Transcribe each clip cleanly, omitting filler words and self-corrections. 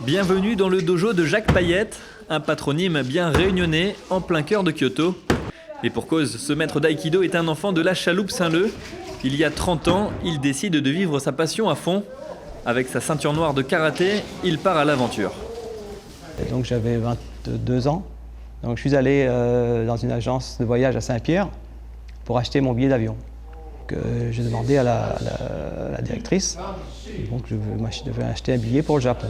Bienvenue dans le dojo de Jacques Payette, un patronyme bien réunionnais en plein cœur de Kyoto. Et pour cause, ce maître d'aïkido est un enfant de la chaloupe Saint-Leu. Il y a 30 ans, il décide de vivre sa passion à fond. Avec sa ceinture noire de karaté, il part à l'aventure. Et donc j'avais 22 ans. Donc je suis allé dans une agence de voyage à Saint-Pierre pour acheter mon billet d'avion. J'ai demandé à la directrice, donc je devais acheter un billet pour le Japon.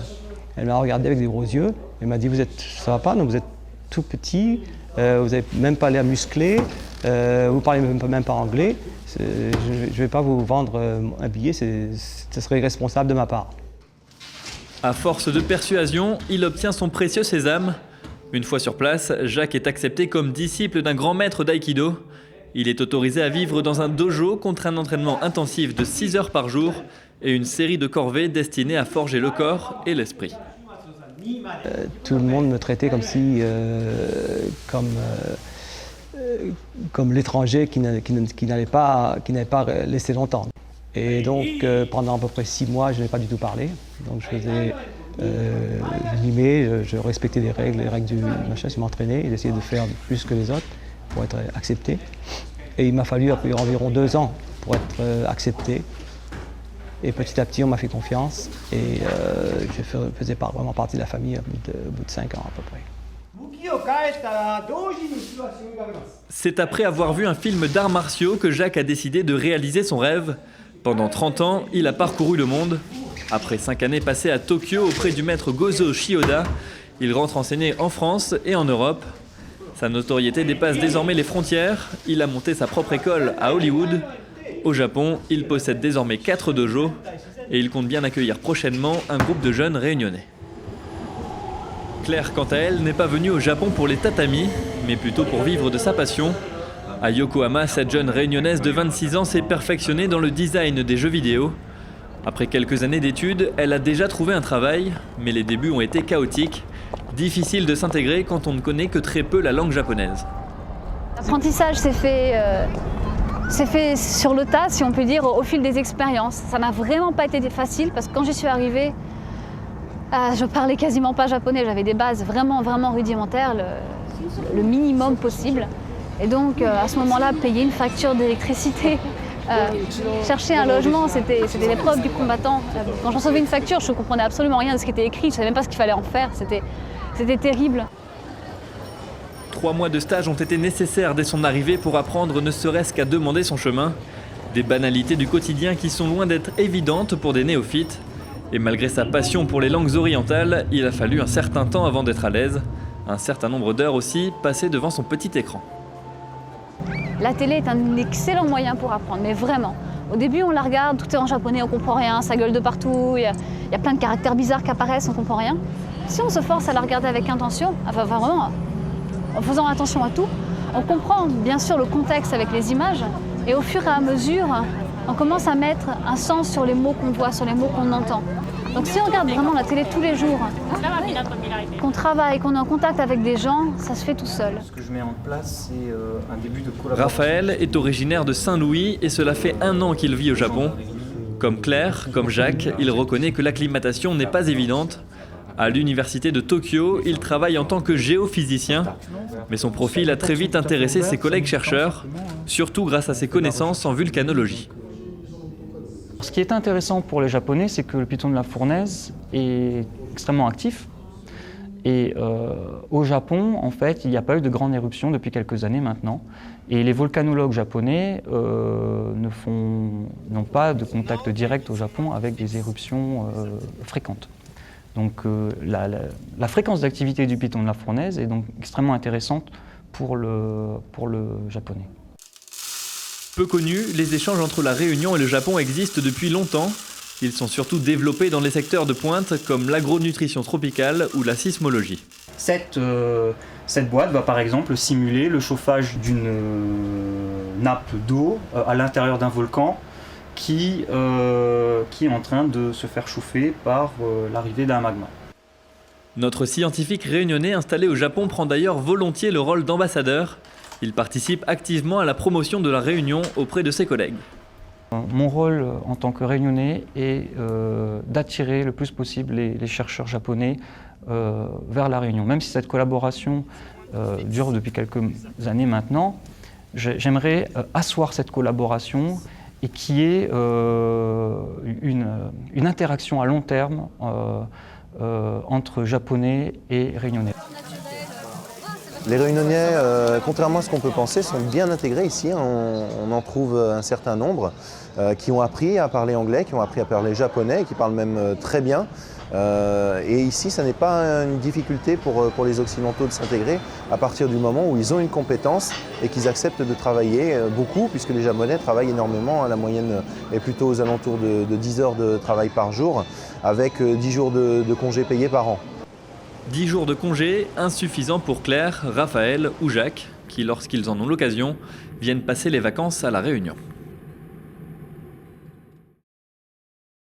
Elle m'a regardé avec des gros yeux, elle m'a dit ça va pas, donc vous êtes tout petit, vous n'avez même pas l'air musclé, vous parlez même pas anglais, je ne vais pas vous vendre un billet, ce serait irresponsable de ma part. À force de persuasion, il obtient son précieux sésame. Une fois sur place, Jacques est accepté comme disciple d'un grand maître d'aïkido. Il est autorisé à vivre dans un dojo contre un entraînement intensif de 6 heures par jour et une série de corvées destinées à forger le corps et l'esprit. Tout le monde me traitait comme l'étranger qui n'avait pas laissé longtemps. Et donc pendant à peu près 6 mois, je n'ai pas du tout parlé. Donc je faisais mimer, je respectais les règles du machin, je m'entraînais et j'essayais de faire plus que les autres pour être accepté. Et il m'a fallu environ 2 ans pour être accepté. Et petit à petit, on m'a fait confiance et je faisais vraiment partie de la famille au bout de 5 ans à peu près. C'est après avoir vu un film d'arts martiaux que Jacques a décidé de réaliser son rêve. Pendant 30 ans, il a parcouru le monde. Après 5 années passées à Tokyo auprès du maître Gozo Shioda, il rentre enseigner en France et en Europe. Sa notoriété dépasse désormais les frontières. Il a monté sa propre école à Hollywood. Au Japon, il possède désormais 4 dojos et il compte bien accueillir prochainement un groupe de jeunes réunionnais. Claire, quant à elle, n'est pas venue au Japon pour les tatamis, mais plutôt pour vivre de sa passion. À Yokohama, cette jeune réunionnaise de 26 ans s'est perfectionnée dans le design des jeux vidéo. Après quelques années d'études, elle a déjà trouvé un travail, mais les débuts ont été chaotiques. Difficile de s'intégrer quand on ne connaît que très peu la langue japonaise. L'apprentissage s'est fait sur le tas, si on peut dire, au fil des expériences. Ça n'a vraiment pas été facile parce que quand j'y suis arrivée, je parlais quasiment pas japonais. J'avais des bases vraiment rudimentaires, le minimum possible. Et donc à ce moment-là, payer une facture d'électricité, chercher un logement, c'était l'épreuve du combattant. Quand je recevais une facture, je ne comprenais absolument rien de ce qui était écrit. Je ne savais même pas ce qu'il fallait en faire. C'était terrible. 3 mois de stage ont été nécessaires dès son arrivée pour apprendre ne serait-ce qu'à demander son chemin. Des banalités du quotidien qui sont loin d'être évidentes pour des néophytes. Et malgré sa passion pour les langues orientales, il a fallu un certain temps avant d'être à l'aise. Un certain nombre d'heures aussi passées devant son petit écran. La télé est un excellent moyen pour apprendre, mais vraiment. Au début, on la regarde, tout est en japonais, on comprend rien, ça gueule de partout, il y a plein de caractères bizarres qui apparaissent, on comprend rien. Si on se force à la regarder avec intention, enfin vraiment, en faisant attention à tout, on comprend bien sûr le contexte avec les images, et au fur et à mesure, on commence à mettre un sens sur les mots qu'on voit, sur les mots qu'on entend. Donc si on regarde vraiment la télé tous les jours, qu'on travaille, qu'on est en contact avec des gens, ça se fait tout seul. Ce que je mets en place, c'est un début de collaboration. Raphaël est originaire de Saint-Louis et cela fait 1 an qu'il vit au Japon. Comme Claire, comme Jacques, il reconnaît que l'acclimatation n'est pas évidente. À l'université de Tokyo, il travaille en tant que géophysicien, mais son profil a très vite intéressé ses collègues chercheurs, surtout grâce à ses connaissances en vulcanologie. Ce qui est intéressant pour les Japonais, c'est que le piton de la fournaise est extrêmement actif. Et au Japon, en fait, il n'y a pas eu de grande éruption depuis quelques années maintenant. Et les volcanologues japonais n'ont pas de contact direct au Japon avec des éruptions fréquentes. Donc la fréquence d'activité du piton de la fournaise est donc extrêmement intéressante pour le japonais. Peu connus, les échanges entre la Réunion et le Japon existent depuis longtemps. Ils sont surtout développés dans les secteurs de pointe comme l'agronutrition tropicale ou la sismologie. Cette boîte va par exemple simuler le chauffage d'une nappe d'eau à l'intérieur d'un volcan qui est en train de se faire chauffer par l'arrivée d'un magma. Notre scientifique réunionnais installé au Japon prend d'ailleurs volontiers le rôle d'ambassadeur. Il participe activement à la promotion de la Réunion auprès de ses collègues. Mon rôle en tant que réunionnais est d'attirer le plus possible les chercheurs japonais vers la Réunion. Même si cette collaboration dure depuis quelques années maintenant, j'aimerais asseoir cette collaboration et qu'il y ait une interaction à long terme entre Japonais et Réunionnais. Les Réunionnais, contrairement à ce qu'on peut penser, sont bien intégrés ici. On en trouve un certain nombre qui ont appris à parler anglais, qui ont appris à parler japonais, qui parlent même très bien. Et ici, ça n'est pas une difficulté pour les Occidentaux de s'intégrer à partir du moment où ils ont une compétence et qu'ils acceptent de travailler beaucoup, puisque les Japonais travaillent énormément. La moyenne est plutôt aux alentours de 10 heures de travail par jour, avec 10 jours de congés payés par an. 10 jours de congé, insuffisants pour Claire, Raphaël ou Jacques, qui, lorsqu'ils en ont l'occasion, viennent passer les vacances à La Réunion.